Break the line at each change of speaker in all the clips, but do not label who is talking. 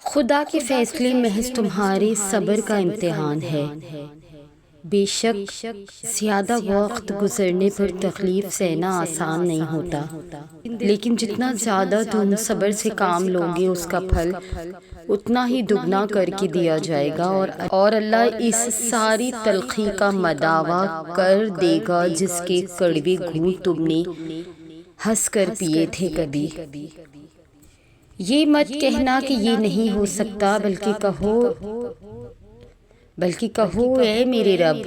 خدا کے فیصلے محض تمہارے صبر کا امتحان ہے۔ بے شک زیادہ وقت گزرنے پر تکلیف سہنا آسان نہیں ہوتا، لیکن جتنا زیادہ تم صبر سے کام لوگے اس کا پھل اتنا ہی دگنا کر کے دیا جائے گا، اور اللہ اس ساری تلخی کا مداوع کر دے گا جس کے کڑوے گھونٹ تم نے ہنس کر پیے تھے کبھی۔ یہ مت کہنا کہ یہ نہیں ہو سکتا، بلکہ کہو اے میرے رب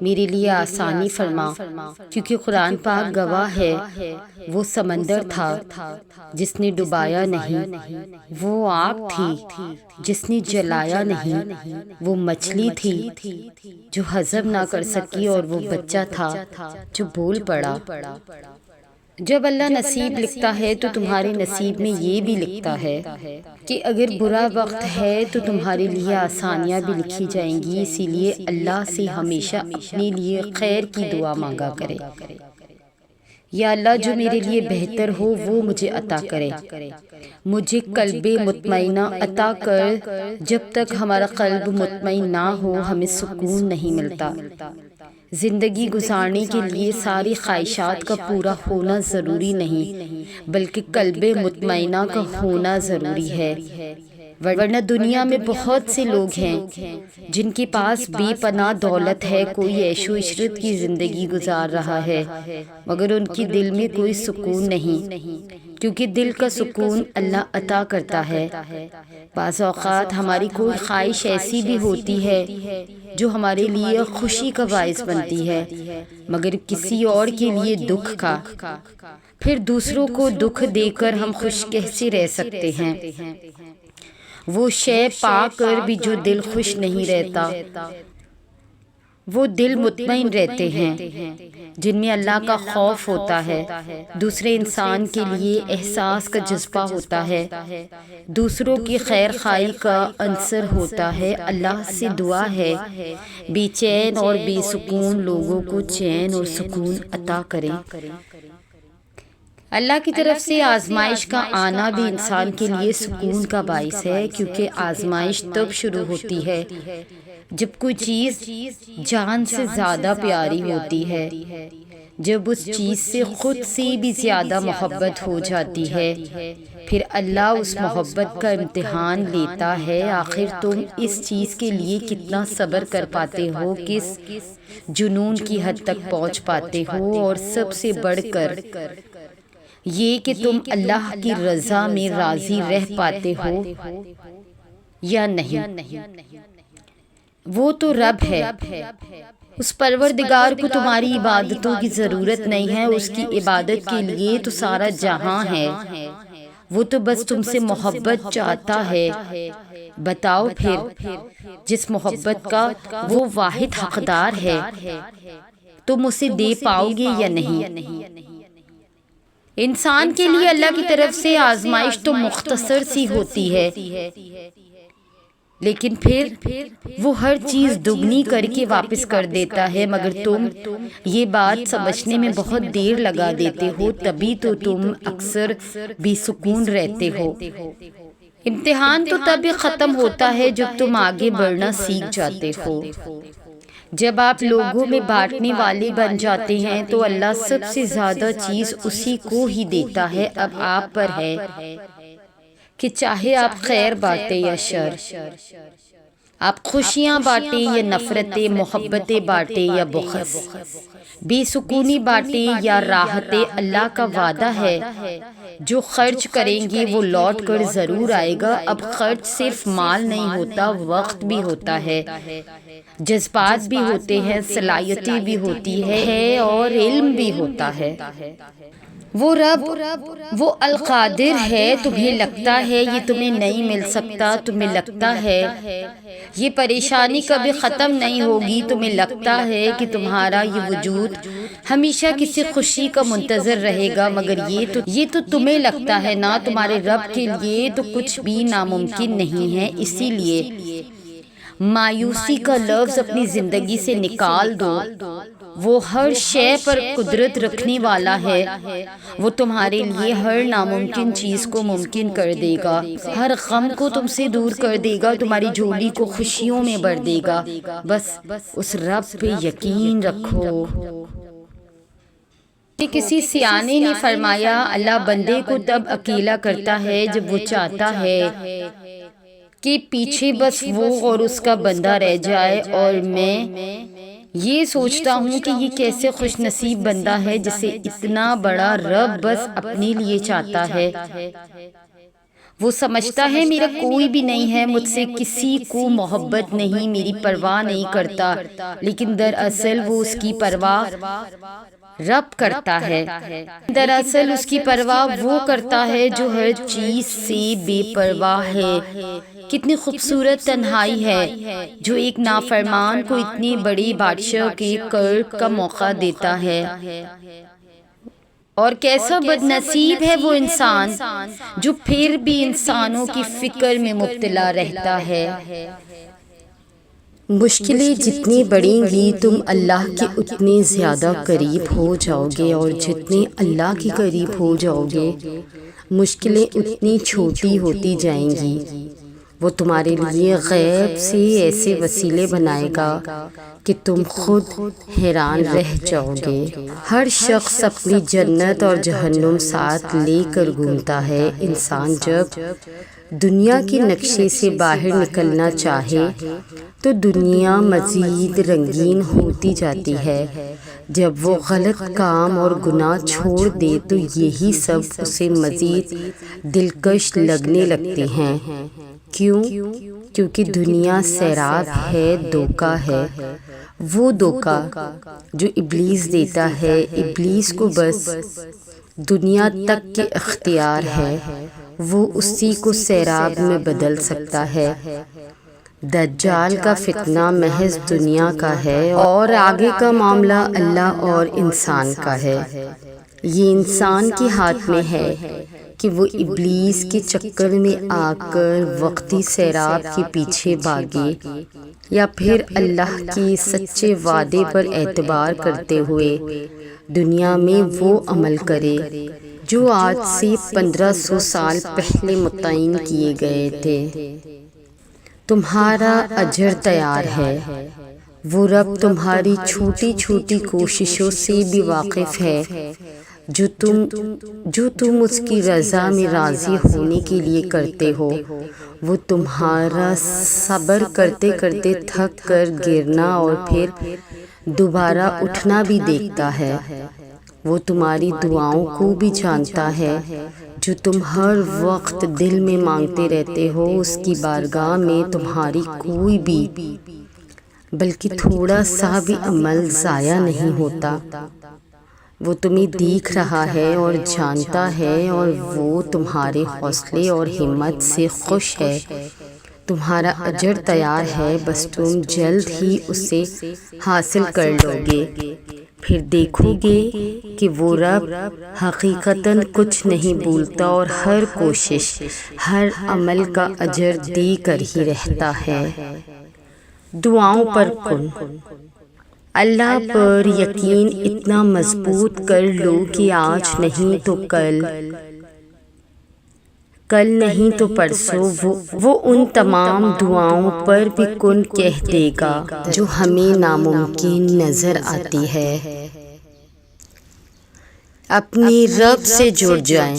میرے لیے آسانی فرما، کیونکہ قرآن پاک گواہ ہے وہ سمندر تھا جس نے ڈبایا نہیں، وہ آگ تھی جس نے جلایا نہیں، وہ مچھلی تھی جو ہضم نہ کر سکی، اور وہ بچہ تھا جو بول پڑا۔ جب اللہ نصیب لکھتا ہے تو تمہارے نصیب میں یہ بھی لکھتا ہے کہ اگر برا وقت ہے تو تمہارے لیے آسانیاں بھی لکھی جائیں گی، اسی لیے اللہ سے ہمیشہ اپنے لیے خیر کی دعا مانگا کرے۔ یا اللہ جو میرے لیے بہتر ہو وہ مجھے عطا کرے، مجھے قلب مطمئنہ عطا کر۔ جب تک ہمارا قلب مطمئن نہ ہو ہمیں سکون نہیں ملتا۔ زندگی گزارنے کے لیے ساری خواہشات کا پورا ہونا ضروری نہیں، بلکہ قلب مطمئنہ کا ہونا ضروری ہے، ورنہ دنیا میں بہت سے لوگ ہیں جن کے پاس بے پناہ دولت ہے، کوئی عیش و عشرت کی زندگی گزار رہا ہے، مگر ان کے دل میں کوئی سکون نہیں، کیونکہ دل کا سکون اللہ عطا کرتا ہے۔ بعض اوقات ہماری کوئی خواہش ایسی بھی ہوتی ہے جو ہمارے لیے خوشی کا باعث بنتی ہے، مگر کسی اور کے لیے دکھ کا۔ پھر دوسروں کو دکھ دے کر ہم خوش کیسے رہ سکتے ہیں؟ وہ شے پا کر بھی جو دل خوش نہیں رہتا، وہ دل مطمئن رہتے ہیں جن میں اللہ کا خوف ہوتا ہے، دوسرے انسان کے لیے احساس کا جذبہ ہوتا ہے، دوسروں کی خیر خواہی کا عنصر ہوتا ہے۔ اللہ سے دعا ہے بے چین اور بے سکون لوگوں کو چین اور سکون عطا کرے۔ اللہ کی طرف سے آزمائش کا آنا بھی انسان کے لیے سکون کا باعث ہے، کیونکہ آزمائش تب شروع ہوتی ہے جب کوئی چیز جان سے زیادہ پیاری ہوتی ہے، جب اس چیز سے خود سے بھی زیادہ محبت ہو جاتی ہے، پھر اللہ اس محبت کا امتحان لیتا ہے۔ آخر تم اس چیز کے لیے کتنا صبر کر پاتے ہو، کس جنون کی حد تک پہنچ پاتے ہو، اور سب سے بڑھ کر یہ کہ تم اللہ کی رضا میں راضی رہ پاتے ہو یا نہیں۔ وہ تو رب ہے، اس پروردگار کو تمہاری عبادتوں کی ضرورت نہیں ہے، اس کی عبادت کے لیے تو سارا جہاں ہے، وہ تو بس تم سے محبت چاہتا ہے۔ بتاؤ پھر جس محبت کا وہ واحد حقدار ہے تم اسے دے پاؤ گے یا نہیں؟ انسان کے لیے اللہ کی طرف سے آزمائش تو مختصر سی ہوتی ہے، لیکن پھر وہ ہر چیز دگنی کر کے واپس کر دیتا ہے، مگر تم یہ بات سمجھنے میں بہت دیر لگا دیتے ہو، تبھی تو تم اکثر بے سکون رہتے ہو۔ امتحان تو تب ختم ہوتا ہے جب تم آگے بڑھنا سیکھ جاتے ہو۔ جب آپ لوگوں میں بانٹنے والے بن جاتے ہیں تو اللہ سب سے زیادہ چیز اسی کو ہی دیتا ہے۔ اب آپ پر ہے کہ چاہے آپ خیر بانٹیں یا شر، آپ خوشیاں بانٹیں یا نفرتیں، محبتیں بانٹیں یا بغض، بے سکونی بانٹیں یا راحتیں، اللہ کا وعدہ ہے جو خرچ کریں گے وہ لوٹ کر ضرور آئے گا۔ اب خرچ صرف مال نہیں ہوتا، وقت بھی ہوتا ہے، جذبات بھی ہوتے ہیں، صلاحیتیں بھی ہوتی ہے، اور علم بھی ہوتا ہے۔ وہ رب وہ القادر ہے۔ تمہیں لگتا ہے یہ تمہیں نہیں مل سکتا، تمہیں لگتا ہے یہ پریشانی کبھی ختم نہیں ہوگی، تمہیں لگتا ہے کہ تمہارا یہ وجود ہمیشہ کسی خوشی کا منتظر رہے گا، مگر یہ تو تمہیں لگتا ہے نا، تمہارے رب کے لیے تو کچھ بھی ناممکن نہیں ہے۔ اسی لیے مایوسی کا لفظ اپنی زندگی سے نکال دو، وہ ہر شے پر قدرت رکھنے والا ہے، وہ تمہارے لیے ہر ناممکن چیز کو ممکن کر دے گا، ہر غم کو تم سے دور کر دے گا، تمہاری جھولی کو خوشیوں میں بھر دے گا۔ بس اس رب پہ یقین رکھو۔ کسی سیانے نے فرمایا، اللہ بندے کو تب اکیلا کرتا ہے جب وہ چاہتا ہے کہ پیچھے بس وہ اور اس کا بندہ رہ جائے، اور میں یہ سوچتا ہوں کہ یہ کیسے خوش نصیب بندہ ہے جسے اتنا بڑا رب بس اپنے لیے چاہتا ہے۔ وہ سمجھتا ہے میرا کوئی بھی نہیں ہے، مجھ سے کسی کو محبت نہیں، میری پرواہ نہیں کرتا، لیکن دراصل وہ اس کی پرواہ رب کرتا ہے۔ دراصل اس کی پرواہ وہ کرتا ہے جو ہر چیز سے بے پرواہ ہے۔ کتنی خوبصورت تنہائی ہے جو ایک نافرمان کو اتنے بڑے بادشاہ کے قرب کا موقع دیتا ہے، اور کیسا بد نصیب ہے وہ انسان جو پھر بھی انسانوں کی فکر میں مبتلا رہتا ہے۔ مشکلیں جتنی بڑھیں گی تم اللہ کے اتنے زیادہ قریب ہو جاؤ گے، اور جتنے اللہ کے قریب ہو جاؤ گے مشکلیں اتنی چھوٹی ہوتی جائیں گی۔ وہ تمہارے لیے غیب سے ایسے وسیلے بنائے گا کہ تم خود حیران رہ جاؤ گے۔ ہر شخص اپنی جنت اور جہنم ساتھ لے کر گھومتا ہے۔ انسان جب دنیا کے نقشے سے باہر نکلنا چاہے تو دنیا مزید رنگین ہوتی جاتی ہے۔ جب وہ غلط کام اور گناہ چھوڑ دے تو یہی سب اسے مزید دلکش لگنے لگتے ہیں۔ کیوں؟ کیونکہ دنیا سیراب ہے، دھوکہ ہے۔ وہ دھوکہ جو ابلیس دیتا ہے، ابلیس کو بس دنیا تک کے اختیار ہے، وہ اسی کو سیراب میں بدل سکتا ہے۔ دجال کا فتنہ محض دنیا کا ہے، اور آگے کا معاملہ اللہ اور انسان کا ہے۔ یہ انسان کے ہاتھ میں ہے کہ وہ ابلیس کے چکر میں آ کر وقتی سیراب کے پیچھے بھاگے، یا پھر اللہ کے سچے وعدے پر اعتبار کرتے ہوئے دنیا میں وہ عمل کرے جو آج سے 1500 سال پہلے متعین کیے گئے تھے۔ تمہارا اجر تیار ہے۔ وہ رب تمہاری چھوٹی چھوٹی کوششوں سے بھی واقف ہے۔ جو تم اس کی رضا میں راضی ہونے کے لیے کرتے ہو، وہ تمہارا صبر کرتے کرتے تھک کر گرنا اور پھر دوبارہ اٹھنا بھی دیکھتا ہے۔ وہ تمہاری دعاؤں کو بھی جانتا ہے، جو تم ہر وقت دل میں مانگتے رہتے ہو۔ اس کی بارگاہ میں تمہاری کوئی بھی بلکہ تھوڑا سا بھی عمل ضائع نہیں ہوتا۔ وہ تمہیں دیکھ رہا ہے اور جانتا ہے، اور وہ تمہارے حوصلے اور ہمت سے خوش ہے۔ تمہارا اجر تیار ہے، بس تم جلد ہی اسے حاصل کر لو گے۔ پھر دیکھو گے کہ وہ رب حقیقتاً کچھ نہیں بھولتا، اور ہر کوشش، ہر عمل کا اجر دے کر ہی رہتا ہے۔ دعاؤں پر کن اللہ پر یقین اتنا مضبوط کر لو کہ آج نہیں تو کل، کل نہیں تو پرسوں وہ ان تمام دعاؤں پر بھی کن کہہ دے گا جو ہمیں ناممکن نظر آتی ہے۔ اپنی رب سے جڑ جائیں،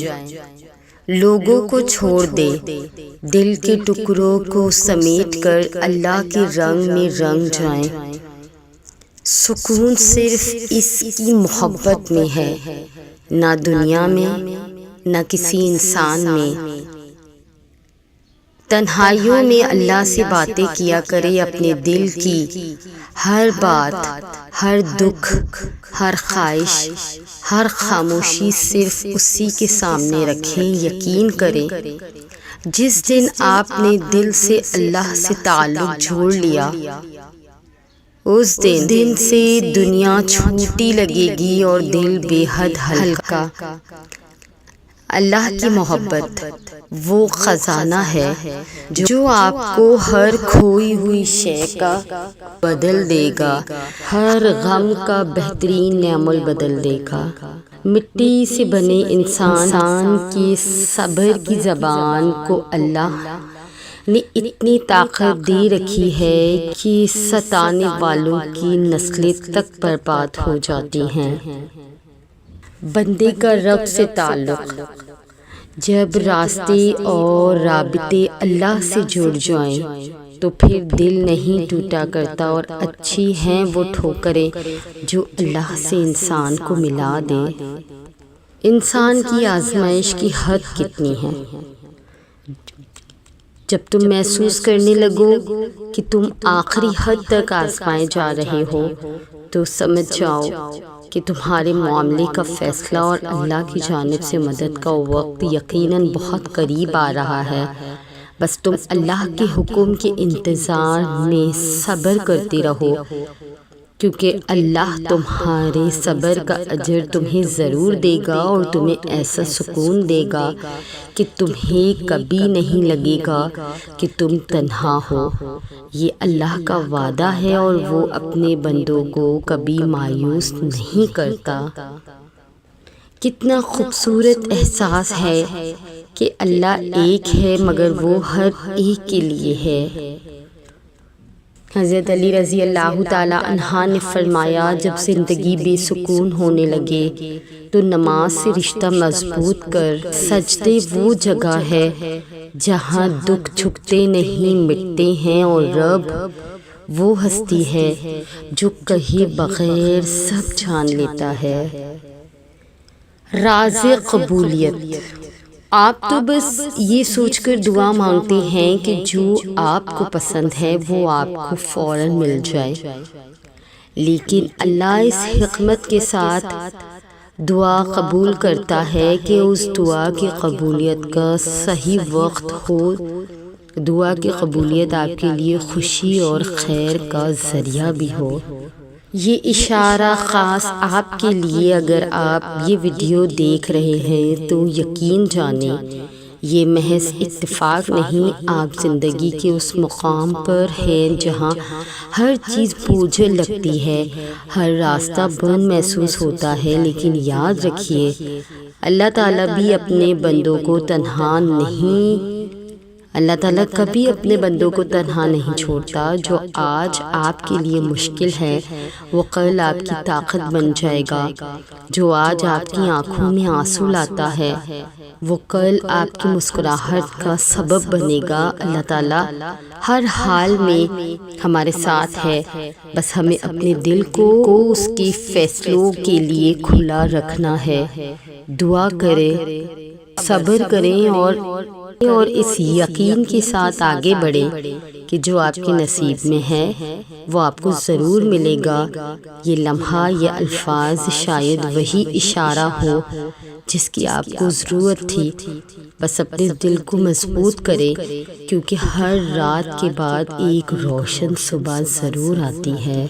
لوگوں کو چھوڑ دے، دل کے ٹکڑوں کو سمیٹ کر اللہ کے رنگ میں رنگ جائیں۔ سکون صرف اس کی محبت میں ہے، نہ دنیا میں، نہ کسی انسان میں۔ تنہائیوں میں اللہ سے باتیں کیا کرے، اپنے دل کی ہر بات، ہر دکھ، ہر خواہش، ہر خاموشی صرف اسی کے سامنے رکھیں۔ یقین کریں جس دن آپ نے دل سے اللہ سے تعلق جوڑ لیا، اس دن سے دنیا چھوٹی لگے گی اور دل بے حد ہلکا۔ اللہ کی محبت وہ خزانہ ہے جو آپ کو ہر کھوئی ہوئی شے کا بدل دے گا، ہر غم کا بہترین نعم البدل دے گا۔ مٹی سے بنے انسان کی صبر کی زبان کو اللہ نے اتنی طاقت دے رکھی ہے کہ ستانے والوں کی نسلیں تک برباد ہو جاتی ہیں۔ بندے کا رب سے تعلق جب راستے اور رابطے اللہ سے جڑ جائیں تو پھر دل نہیں ٹوٹا کرتا، اور اچھی ہیں وہ ٹھوکریں جو اللہ سے انسان کو ملا دے۔ انسان کی آزمائش کی حد کتنی ہے؟ جب تم محسوس کرنے لگو کہ تم آخری حد تک آزمائے جا رہے ہو تو سمجھ جاؤ کہ تمہارے معاملے کا فیصلہ اور اللہ کی جانب سے مدد کا وقت یقیناً بہت قریب آ رہا ہے۔ بس تم اللہ کے حکم کے انتظار میں صبر کرتے رہو، کیونکہ اللہ تمہارے صبر کا اجر تمہیں ضرور دے گا، اور تمہیں ایسا سکون دے گا کہ تمہیں کبھی نہیں لگے گا کہ تم تنہا ہو۔ یہ اللہ کا وعدہ ہے اور وہ اپنے بندوں کو کبھی مایوس نہیں کرتا۔ کتنا خوبصورت احساس ہے کہ اللہ ایک ہے مگر وہ ہر ایک کے لیے ہے۔ حضرت علی رضی اللہ تعالیٰ عنہ نے فرمایا، جب زندگی بے سکون ہونے لگے تو نماز سے رشتہ مضبوط کر۔ سجدے وہ جگہ ہے جہاں دکھ چھپتے نہیں مٹتے ہیں، اور رب وہ ہستی ہے جو کہے بغیر سب جان لیتا ہے۔ راز قبولیت۔ آپ تو بس یہ سوچ کر دعا مانگتے ہیں کہ جو آپ کو پسند ہے وہ آپ کو فوراً مل جائے، لیکن اللہ اس حکمت کے ساتھ دعا قبول کرتا ہے کہ اس دعا کی قبولیت کا صحیح وقت ہو۔ دعا کی قبولیت آپ کے لیے خوشی اور خیر کا ذریعہ بھی ہو۔ یہ اشارہ خاص آپ کے لیے، اگر آپ یہ ویڈیو دیکھ رہے ہیں تو یقین جانیں یہ محض اتفاق نہیں، آپ زندگی کے اس مقام پر ہیں جہاں ہر چیز بوجھل لگتی ہے، ہر راستہ بند محسوس ہوتا ہے، لیکن یاد رکھیے اللہ تعالیٰ بھی اپنے بندوں کو تنہا نہیں، اللہ تعالیٰ کبھی اپنے بندوں کو تنہا نہیں چھوڑتا۔ جو آج آپ کے لیے مشکل ہے وہ کل آپ کی طاقت بن جائے گا، جو آج آپ کی آنکھوں میں آنسو لاتا ہے وہ کل آپ کی مسکراہٹ کا سبب بنے گا۔ اللہ تعالیٰ ہر حال میں ہمارے ساتھ ہے، بس ہمیں اپنے دل کو اس کے فیصلوں کے لیے کھلا رکھنا ہے۔ دعا کریں، صبر کریں اور اس یقین کے ساتھ آگے بڑھیں کہ جو آپ کے نصیب میں ہے وہ آپ کو ضرور ملے گا۔ یہ لمحہ، یہ الفاظ شاید وہی اشارہ ہو جس کی آپ کو ضرورت تھی۔ بس اپنے دل کو مضبوط کریں، کیونکہ ہر رات کے بعد ایک روشن صبح ضرور آتی ہے۔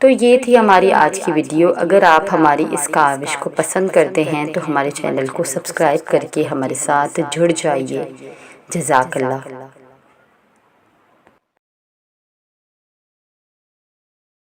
تو یہ تھی ہماری آج کی ویڈیو۔ اگر آپ ہماری اس کاوش کو پسند کرتے ہیں تو ہمارے چینل کو سبسکرائب کر کے ہمارے ساتھ جڑ جائیے۔ جزاک اللہ۔